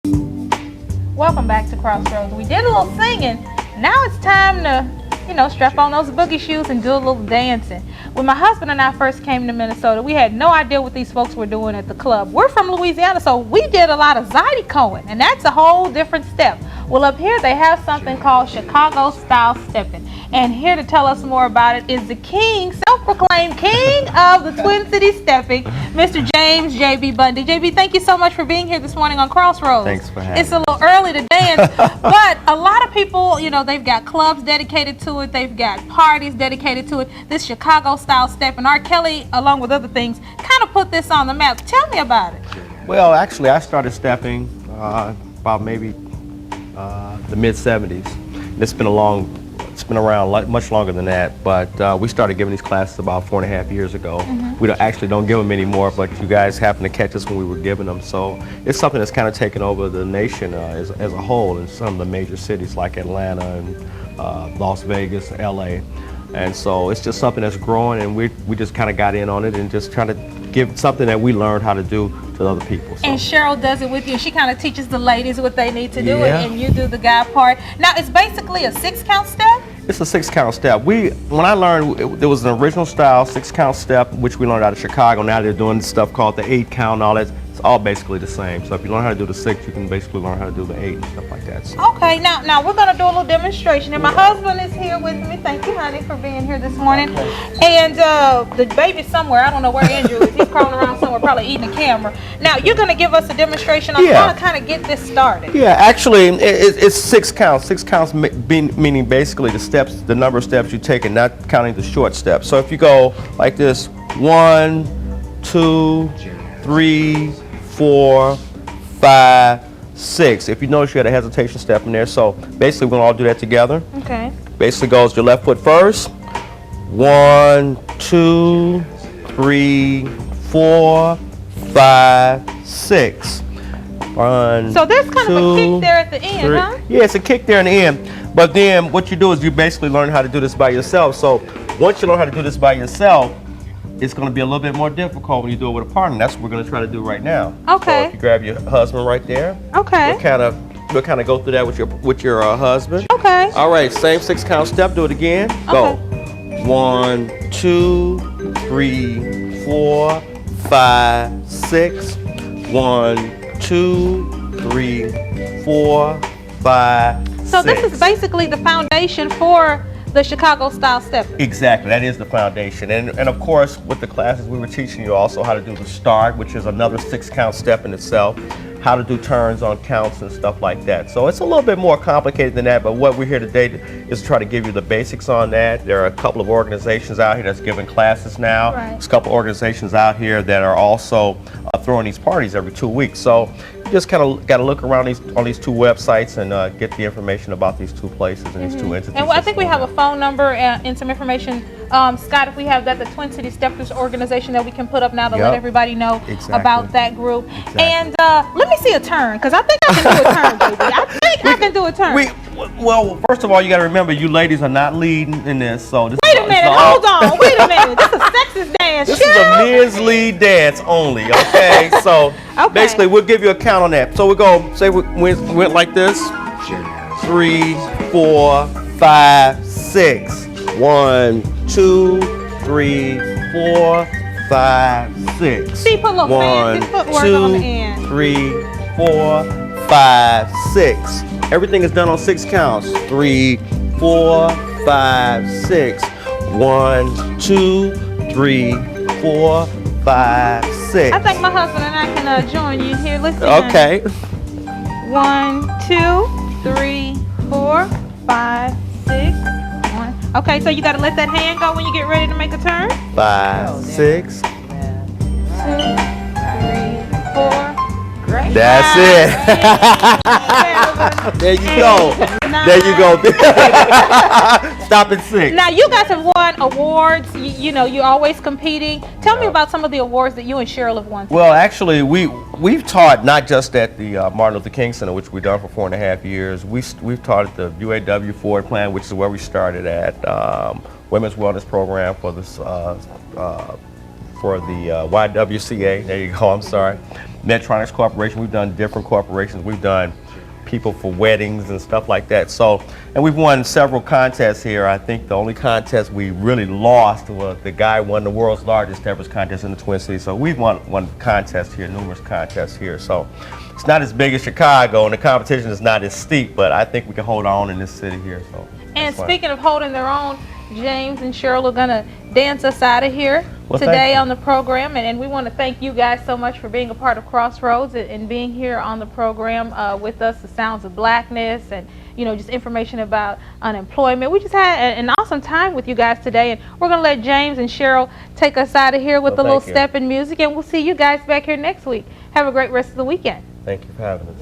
Welcome back to Crossroads. We did a little singing. Now it's time to, strap on those boogie shoes and do a little dancing. When my husband and I first came to Minnesota, we had no idea what these folks were doing at the club. We're from Louisiana, so we did a lot of Zydecoing, and that's a whole different step. Well, up here they have something called Chicago-style stepping. And here to tell us more about it is the king, self-proclaimed king of the Twin Cities stepping, Mr. James J.B. Bundy. J.B., thank you so much for being here this morning on Crossroads. Thanks for having me. It's a little early to dance, but a lot of people, they've got clubs dedicated to it. They've got parties dedicated to it. This Chicago-style stepping. R. Kelly, along with other things, kind of put this on the map. Tell me about it. Well, actually, I started stepping about maybe the mid-'70s. It's been around much longer than that, but we started giving these classes about 4.5 years ago. We don't give them anymore, but you guys happened to catch us when we were giving them. So it's something that's kind of taken over the nation as a whole in some of the major cities like Atlanta and Las Vegas, LA. And so it's just something that's growing, and we just kind of got in on it and just trying to give something that we learned how to do to other people. So. And Cheryl does it with you. She kind of teaches the ladies what they need to do, Yeah. and you do the guy part. Now, it's basically a 6-count step? It's a 6-count step. When I learned, there was an original style 6-count step, which we learned out of Chicago. Now they're doing stuff called the 8-count and all that. It's all basically the same. So if you learn how to do the 6, you can basically learn how to do the 8 and stuff like that. So. Okay, now we're going to do a little demonstration. And my husband is here with me. Thank you, honey, for being here this morning. And the baby's somewhere. I don't know where Andrew is. He's crawling around somewhere, probably eating a camera. Now, you're going to give us a demonstration on how to kind of get this started. Yeah, actually, it's 6 counts. 6 counts meaning basically the number of steps you take and not counting the short steps. So if you go like this, 1, 2, 3, 4, 5, 6. If you notice, you had a hesitation step in there. So basically, we're gonna all do that together. Okay. Basically, goes your left foot first. 1, 2, 3, 4, 5, 6. 1. So there's kind of a kick there at the end, 3. huh? Yeah, it's a kick there in the end. But then what you do is you basically learn how to do this by yourself. So once you learn how to do this by yourself, it's going to be a little bit more difficult when you do it with a partner. That's what we're going to try to do right now. Okay. So if you grab your husband right there. Okay. We'll kind of go through that with your husband. Okay. All right, same 6-count step. Do it again. Go. 1, 2, 3, 4, 5, 6. 1, 2, 3, 4, 5, 6. So this is basically the foundation for the Chicago-style stepping. Exactly, that is the foundation. And of course, with the classes we were teaching you also how to do the start, which is another 6-count step in itself, how to do turns on counts and stuff like that. So it's a little bit more complicated than that, but what we're here today is to try to give you the basics on that. There are a couple of organizations out here that's giving classes now. Right. There's a couple organizations out here that are also throwing these parties every 2 weeks. So you just kind of got to look around on these 2 websites and get the information about these 2 places and these 2 entities. And I think we have a phone number and some information. Scott, if we have that, the Twin City Steppers organization that we can put up now to let everybody know about that group. Exactly. And let me see a turn, because I think I can do a turn, baby. I can do a turn. Well, first of all, you got to remember, you ladies are not leading in this. So this Wait a minute, hold on. Wait a minute. This is a sexist dance. This is a men's lead dance only, okay? So basically, we'll give you a count on that. So we'll go, say we went like this. 3, 4, 5, 6. 1, 2, 3, 4, 5, 6. See, put a little fancy footwork on the end. 3, 4, 5, 6. Everything is done on 6 counts. 3, 4, 5, 6. 1, 2, 3, 4, 5, 6. I think my husband and I can join you here. Let's see. Okay. 1, 2, 3, 4, 5, 6. 1. Okay, so you got to let that hand go when you get ready to make a turn. 5, 6. 2, 3, 4. Great. That's it. There you go. There you go. Stop at 6. Now you guys have won awards. You know, you're always competing. Tell me about some of the awards that you and Cheryl have won. Well, actually, we've taught not just at the Martin Luther King Center, which we've done for 4.5 years. We've taught at the UAW Ford plant, which is where we started at. Women's Wellness Program for this for the YWCA. There you go. I'm sorry. Medtronics Corporation. We've done different corporations. We've done people for weddings and stuff like that. So, and we've won several contests here. I think the only contest we really lost was the guy won the world's largest steppers contest in the Twin Cities. So we've won contests here, numerous contests here. So it's not as big as Chicago, and the competition is not as steep, but I think we can hold our own in this city here. So. And speaking of holding their own, James and Cheryl are gonna dance us out of here Well, today on the program, and we want to thank you guys so much for being a part of Crossroads and being here on the program with us. The Sounds of Blackness, and just information about unemployment. We just had an awesome time with you guys today, and we're gonna let James and Cheryl take us out of here with a little Steppin music, and we'll see you guys back here next week. Have a great rest of the weekend. Thank you for having us.